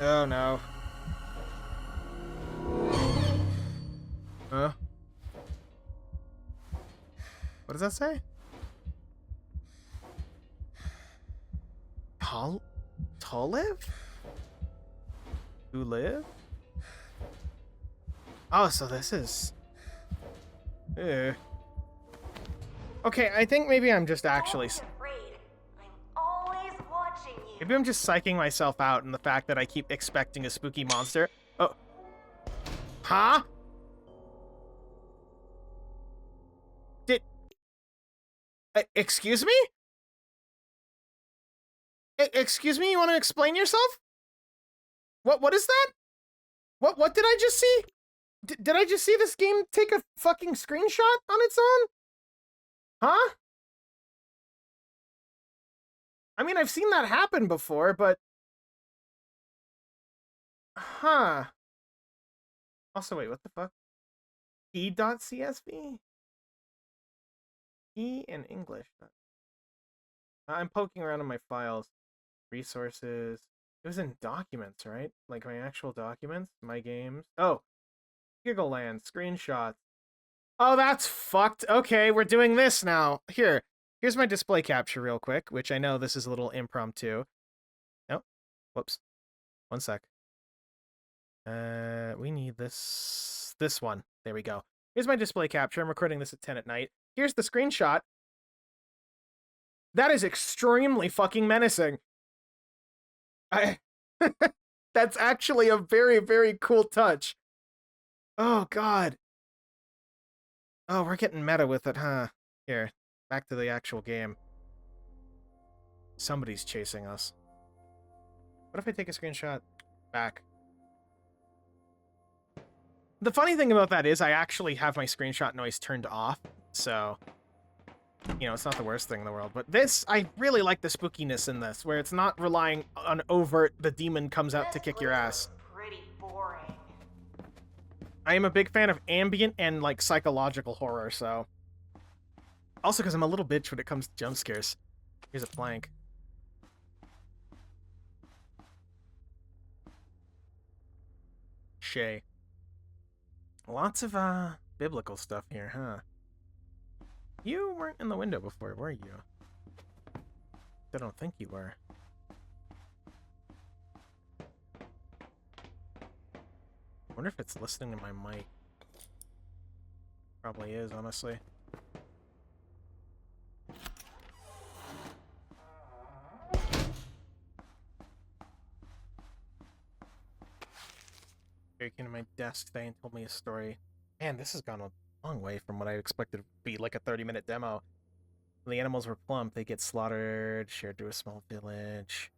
Oh, no. Huh? What does that say? To live? To live? Oh, so this is... Okay, I think maybe I'm just actually... Don't be afraid. I'm always watching you. Maybe I'm just psyching myself out in the fact that I keep expecting a spooky monster. Oh. Huh? Excuse me? Excuse me, you want to explain yourself? What is that? What did I just see? Did I just see this game take a fucking screenshot on its own? Huh? I mean, I've seen that happen before, but... Huh. Also, wait, what the fuck? E.csv? E in English. I'm poking around in my files. Resources. It was in documents, right? Like my actual documents? My games? Oh. Giggleland. Screenshots. Oh, that's fucked. Okay, we're doing this now. Here's my display capture real quick, which I know this is a little impromptu. Nope. Whoops. One sec. We need this one. There we go. Here's my display capture. I'm recording this at 10 at night. Here's the screenshot. That is extremely fucking menacing. That's actually a very, very cool touch. Oh, God. Oh, we're getting meta with it, huh? Here, back to the actual game. Somebody's chasing us. What if I take a screenshot? Back. The funny thing about that is I actually have my screenshot noise turned off, so... You know, it's not the worst thing in the world. But this, I really like the spookiness in this, where it's not relying on overt, the demon comes out to kick your ass. Pretty boring. I am a big fan of ambient and, like, psychological horror, so... Also, because I'm a little bitch when it comes to jump scares. Here's a plank. Shay. Lots of, biblical stuff here, huh? You weren't in the window before, were you? I don't think you were. I wonder if it's listening to my mic. Probably is, honestly. He came to my desk today and told me a story. Man, this has gone a long way from what I expected to be like a 30-minute demo. When the animals were plump, they get slaughtered, shared to a small village.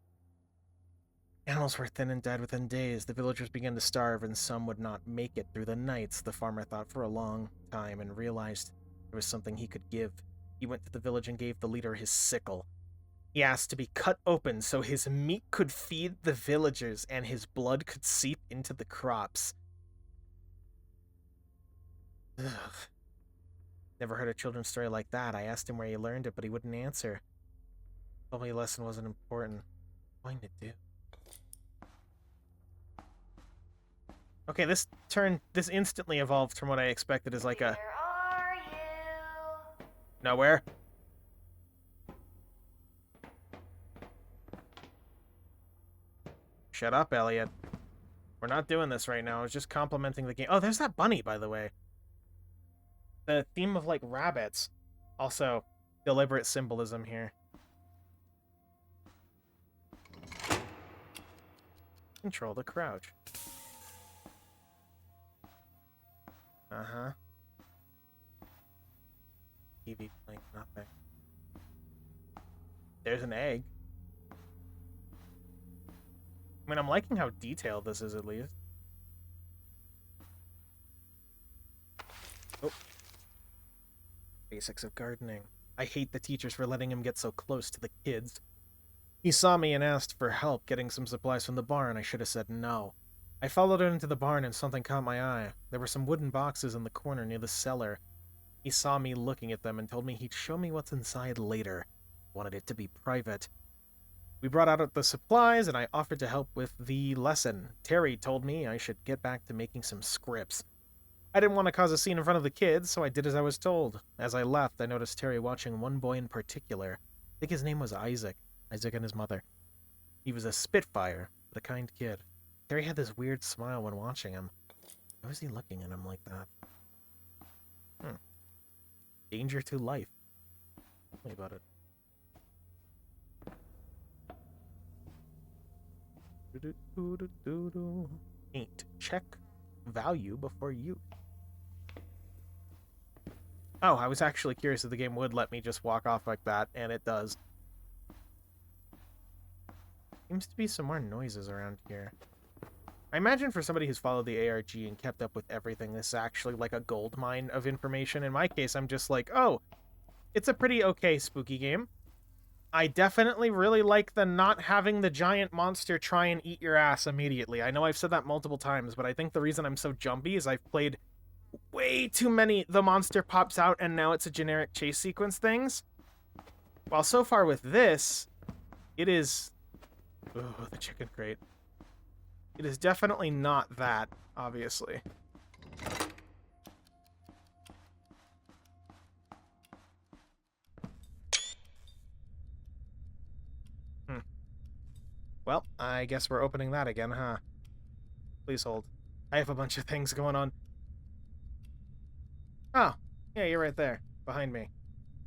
Animals were thin and dead within days. The villagers began to starve, and some would not make it through the nights. The farmer thought for a long time and realized there was something he could give. He went to the village and gave the leader his sickle. He asked to be cut open so his meat could feed the villagers and his blood could seep into the crops. Ugh. Never heard a children's story like that. I asked him where he learned it, but he wouldn't answer. Told me the lesson wasn't important. What am I going to do? Okay, this instantly evolved from what I expected as like a... Where are you? Nowhere. Shut up, Elliot. We're not doing this right now. I was just complimenting the game. Oh, there's that bunny, by the way. The theme of, like, rabbits. Also, deliberate symbolism here. Control the crouch. Uh-huh. TV playing nothing. There's an egg. I mean, I'm liking how detailed this is, at least. Oh. Basics of gardening. I hate the teachers for letting him get so close to the kids. He saw me and asked for help getting some supplies from the barn. I should have said no. I followed him into the barn and something caught my eye. There were some wooden boxes in the corner near the cellar. He saw me looking at them and told me he'd show me what's inside later. Wanted it to be private. We brought out the supplies, and I offered to help with the lesson. Terry told me I should get back to making some scripts. I didn't want to cause a scene in front of the kids, so I did as I was told. As I left, I noticed Terry watching one boy in particular. I think his name was Isaac. Isaac and his mother. He was a spitfire, but a kind kid. Terry had this weird smile when watching him. Why was he looking at him like that? Danger to life. Tell me about it. Ain't. Check value before use. Oh, I was actually curious if the game would let me just walk off like that, and it does. Seems to be some more noises around here. I imagine for somebody who's followed the ARG and kept up with everything, this is actually like a gold mine of information. In my case, I'm just like, oh, it's a pretty okay spooky game. I definitely really like the not having the giant monster try and eat your ass immediately. I know I've said that multiple times, but I think the reason I'm so jumpy is I've played way too many the monster pops out and now it's a generic chase sequence things. While so far with this, it is... Oh, the chicken crate. It is definitely not that, obviously. Well, I guess we're opening that again, huh? Please hold. I have a bunch of things going on. Oh, yeah, you're right there, behind me.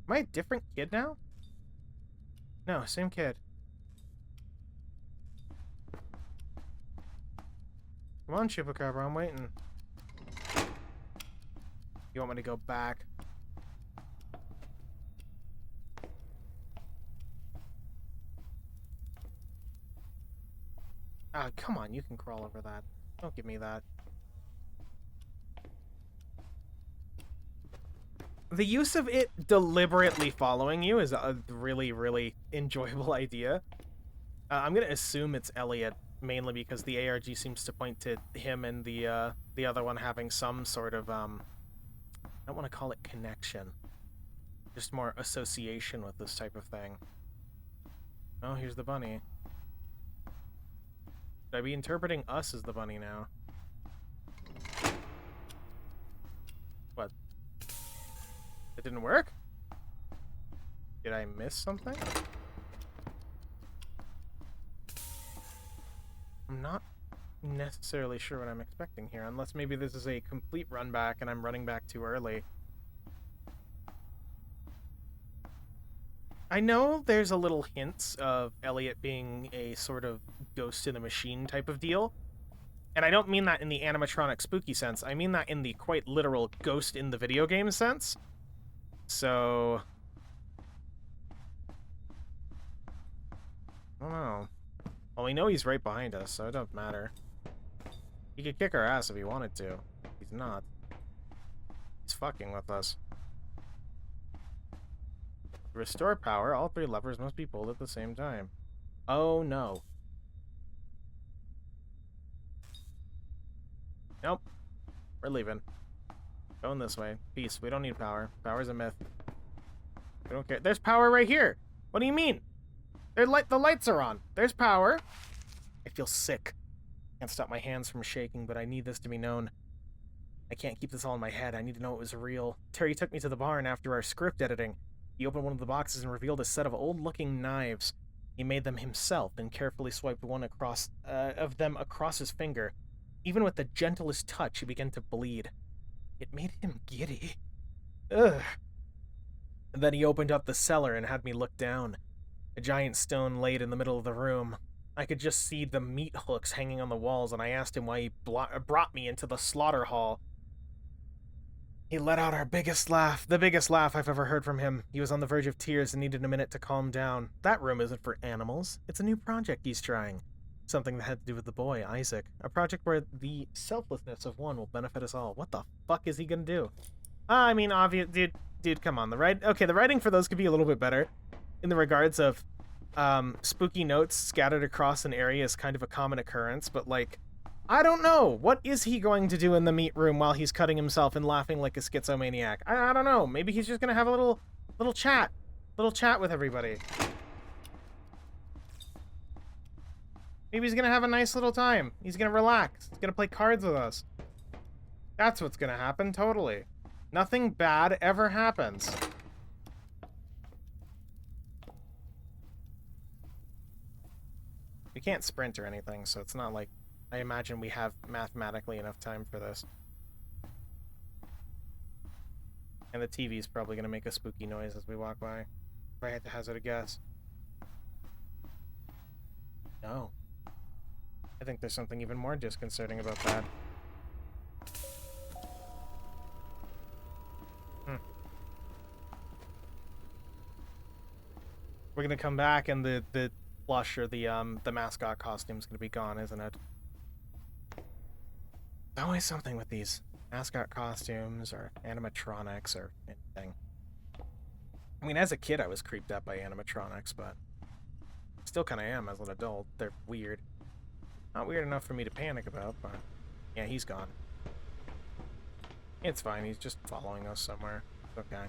Am I a different kid now? No, same kid. Come on, Chupacabra, I'm waiting. You want me to go back? Ah, come on, you can crawl over that. Don't give me that. The use of it deliberately following you is a really, really enjoyable idea. I'm gonna assume it's Elliot, mainly because the ARG seems to point to him and the other one having some sort of, I don't want to call it connection. Just more association with this type of thing. Oh, here's the bunny. Should I be interpreting us as the bunny now? What? It didn't work? Did I miss something? I'm not necessarily sure what I'm expecting here, unless maybe this is a complete run back and I'm running back too early. I know there's a little hints of Elliot being a sort of ghost in the machine type of deal. And I don't mean that in the animatronic spooky sense. I mean that in the quite literal ghost in the video game sense. So... I don't know. Well, we know he's right behind us, so it doesn't matter. He could kick our ass if he wanted to. He's not. He's fucking with us. To restore power, all 3 levers must be pulled at the same time. Oh no. Nope. We're leaving. Going this way. Peace. We don't need power. Power's a myth. We don't care. There's power right here! What do you mean? The lights are on. There's power. I feel sick. Can't stop my hands from shaking, but I need this to be known. I can't keep this all in my head. I need to know it was real. Terry took me to the barn after our script editing. He opened one of the boxes and revealed a set of old-looking knives. He made them himself and carefully swiped one of them across his finger. Even with the gentlest touch, he began to bleed. It made him giddy. Ugh. And then he opened up the cellar and had me look down. A giant stone laid in the middle of the room. I could just see the meat hooks hanging on the walls, and I asked him why he brought me into the slaughter hall. He let out our biggest laugh, the biggest laugh I've ever heard from him. He was on the verge of tears and needed a minute to calm down. That room isn't for animals. It's a new project he's trying. Something that had to do with the boy, Isaac. A project where the selflessness of one will benefit us all. What the fuck is he gonna do? I mean, obvious, dude, come on. The writing for those could be a little bit better. In the regards of spooky notes scattered across an area is kind of a common occurrence, but like, I don't know. What is he going to do in the meat room while he's cutting himself and laughing like a schizomaniac? I don't know. Maybe he's just gonna have a little chat with everybody. Maybe he's gonna have a nice little time. He's gonna relax. He's gonna play cards with us. That's what's gonna happen, totally. Nothing bad ever happens. We can't sprint or anything, so it's not like I imagine we have mathematically enough time for this. And the TV's probably gonna make a spooky noise as we walk by. If I had to hazard a guess. No. I think there's something even more disconcerting about that. We're gonna come back and the plush or the mascot costume's gonna be gone, isn't it? There's always something with these mascot costumes or animatronics or anything. I mean, as a kid I was creeped out by animatronics, but still kind of am as an adult. They're weird. Not weird enough for me to panic about, but yeah, he's gone. It's fine, he's just following us somewhere. It's okay.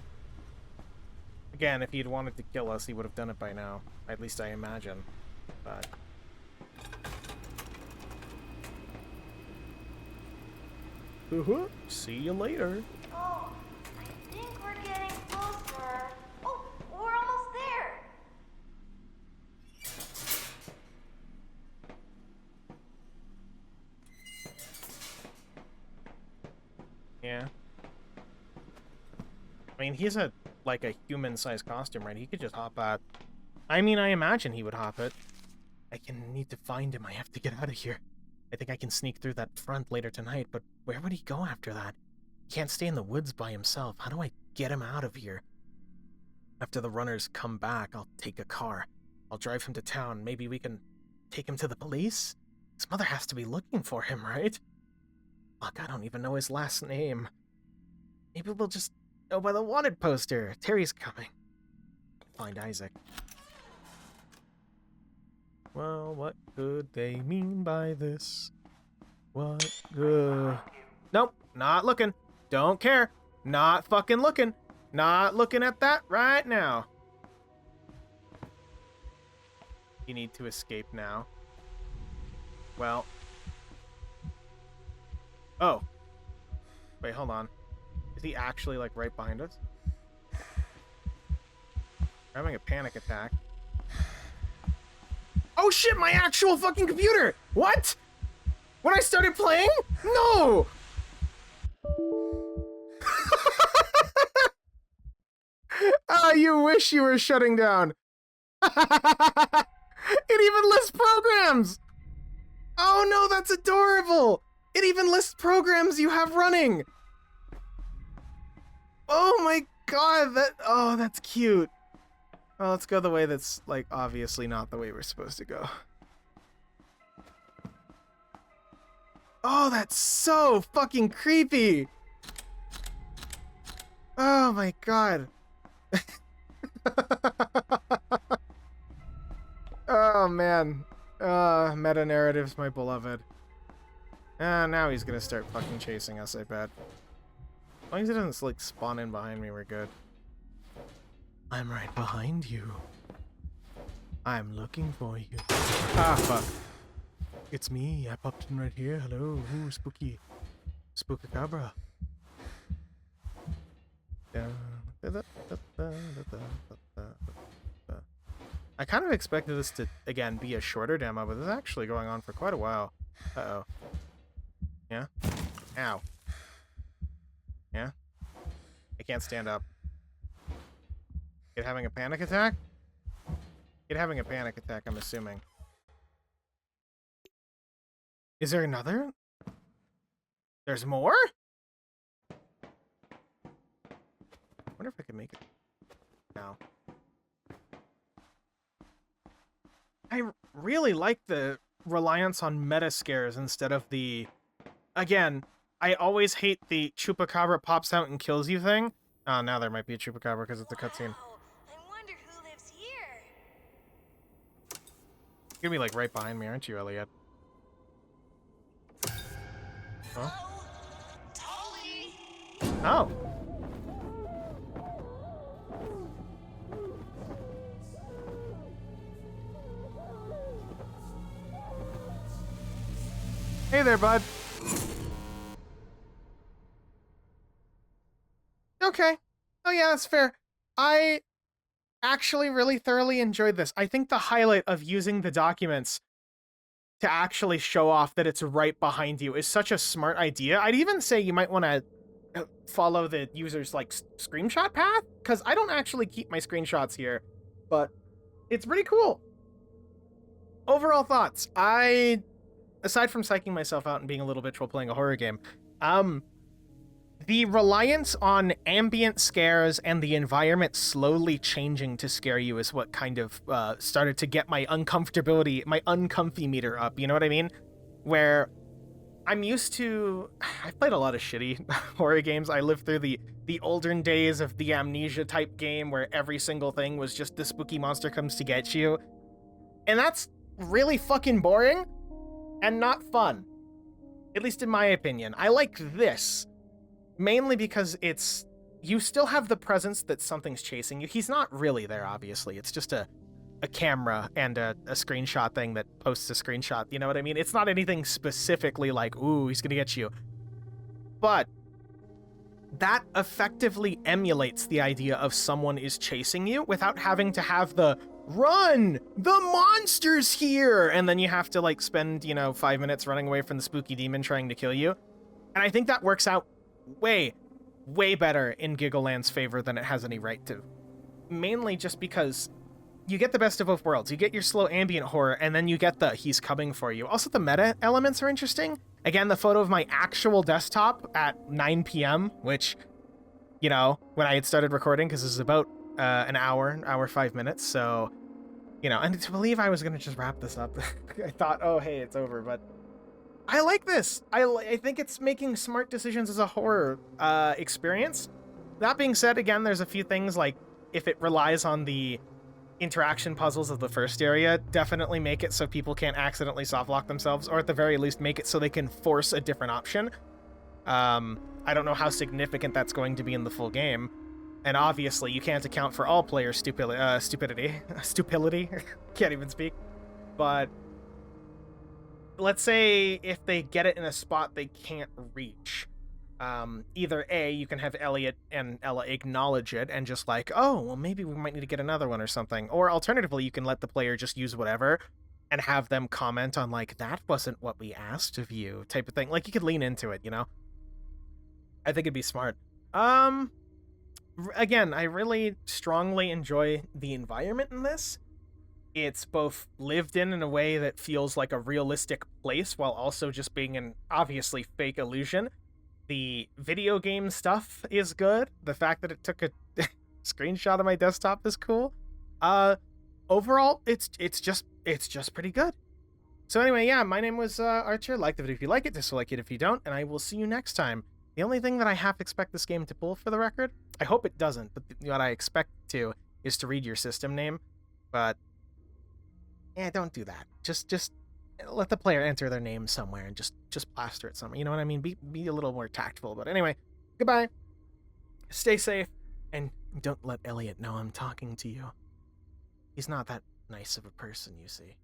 Again, if he'd wanted to kill us, he would have done it by now. At least I imagine. But... see you later. Oh, I think we're getting closer. Oh, we're almost there. Yeah. I mean, he's like a human-sized costume, right? He could just hop out. I mean, I imagine he would hop it. I need to find him. I have to get out of here. I think I can sneak through that front later tonight, but where would he go after that? He can't stay in the woods by himself. How do I get him out of here? After the runners come back, I'll take a car. I'll drive him to town. Maybe we can take him to the police? His mother has to be looking for him, right? Fuck, I don't even know his last name. Maybe we'll just Oh, by the wanted poster. Terry's coming. Find Isaac. Well, what could they mean by this? What good? Nope, not looking. Don't care. Not fucking looking. Not looking at that right now. You need to escape now. Well. Oh. Wait, hold on. Is he actually, like, right behind us? I'm having a panic attack. Oh shit, my actual fucking computer! What? When I started playing? No! Ah, you wish you were shutting down. It even lists programs! Oh no, that's adorable! It even lists programs you have running! Oh my god, that's cute. Well, let's go the way that's, like, obviously not the way we're supposed to go. Oh, that's so fucking creepy! Oh my god. Oh man. Meta narratives, my beloved. Now he's gonna start fucking chasing us, I bet. As long as he doesn't, like, spawn in behind me, we're good. I'm right behind you. I'm looking for you. Ah, fuck. It's me. I popped in right here. Hello. Ooh, spooky. Spookacabra. I kind of expected this to, again, be a shorter demo, but this is actually going on for quite a while. Uh-oh. Yeah? Ow. Yeah? I can't stand up. Kid having a panic attack? Kid having a panic attack, I'm assuming. Is there another? There's more? I wonder if I can make it now. I really like the reliance on meta scares instead of the... Again, I always hate the chupacabra pops out and kills you thing. Oh, now there might be a chupacabra because it's a cutscene. Wow, I wonder who lives here. You're gonna be, like, right behind me, aren't you, Elliot? Huh? Oh, Tolly. Oh. Hey there, bud. Okay. Oh yeah, that's fair. I actually really thoroughly enjoyed this. I think the highlight of using the documents to actually show off that it's right behind you is such a smart idea. I'd even say you might want to follow the user's, like, screenshot path, because I don't actually keep my screenshots here, but it's pretty cool. Overall thoughts. Aside from psyching myself out and being a little bitch while playing a horror game, the reliance on ambient scares and the environment slowly changing to scare you is what kind of started to get my uncomfortability, my uncomfy meter up, you know what I mean? Where I'm used to... I've played a lot of shitty horror games. I lived through the olden days of the Amnesia type game where every single thing was just the spooky monster comes to get you. And that's really fucking boring and not fun. At least in my opinion. I like this. Mainly because it's... You still have the presence that something's chasing you. He's not really there, obviously. It's just a camera and a screenshot thing that posts a screenshot. You know what I mean? It's not anything specifically like, ooh, he's gonna get you. But that effectively emulates the idea of someone is chasing you without having to have the run! The monster's here! And then you have to, like, spend, 5 minutes running away from the spooky demon trying to kill you. And I think that works out way, way better in Giggleland's favor than it has any right to. Mainly just because you get the best of both worlds. You get your slow ambient horror, and then you get the he's coming for you. Also, the meta elements are interesting. Again, the photo of my actual desktop at 9 p.m., which, when I had started recording, because this is about an hour 5 minutes, so, and to believe I was going to just wrap this up, I thought, oh, hey, it's over, but I like this. I think it's making smart decisions as a horror experience. That being said, again, there's a few things like if it relies on the interaction puzzles of the first area, definitely make it so people can't accidentally softlock themselves, or at the very least make it so they can force a different option. I don't know how significant that's going to be in the full game, and obviously you can't account for all players' stupidity. Can't even speak. But let's say if they get it in a spot they can't reach, either A, you can have Elliot and Ella acknowledge it and just like, oh, well, maybe we might need to get another one or something. Or alternatively, you can let the player just use whatever and have them comment on like, that wasn't what we asked of you type of thing. Like, you could lean into it, you know? I think it'd be smart. Again, I really strongly enjoy the environment in this. It's both lived in a way that feels like a realistic place while also just being an obviously fake illusion. The video game stuff is good. The fact that it took a screenshot of my desktop is cool. Overall, it's just pretty good. So anyway, yeah, my name was Archer. Like the video if you like it, dislike it if you don't, and I will see you next time. The only thing that I half expect this game to pull, for the record, I hope it doesn't, but what I expect to is to read your system name. But yeah, don't do that. Just let the player enter their name somewhere and just plaster it somewhere. You know what I mean? Be a little more tactful. But anyway, goodbye. Stay safe, and don't let Elliot know I'm talking to you. He's not that nice of a person, you see.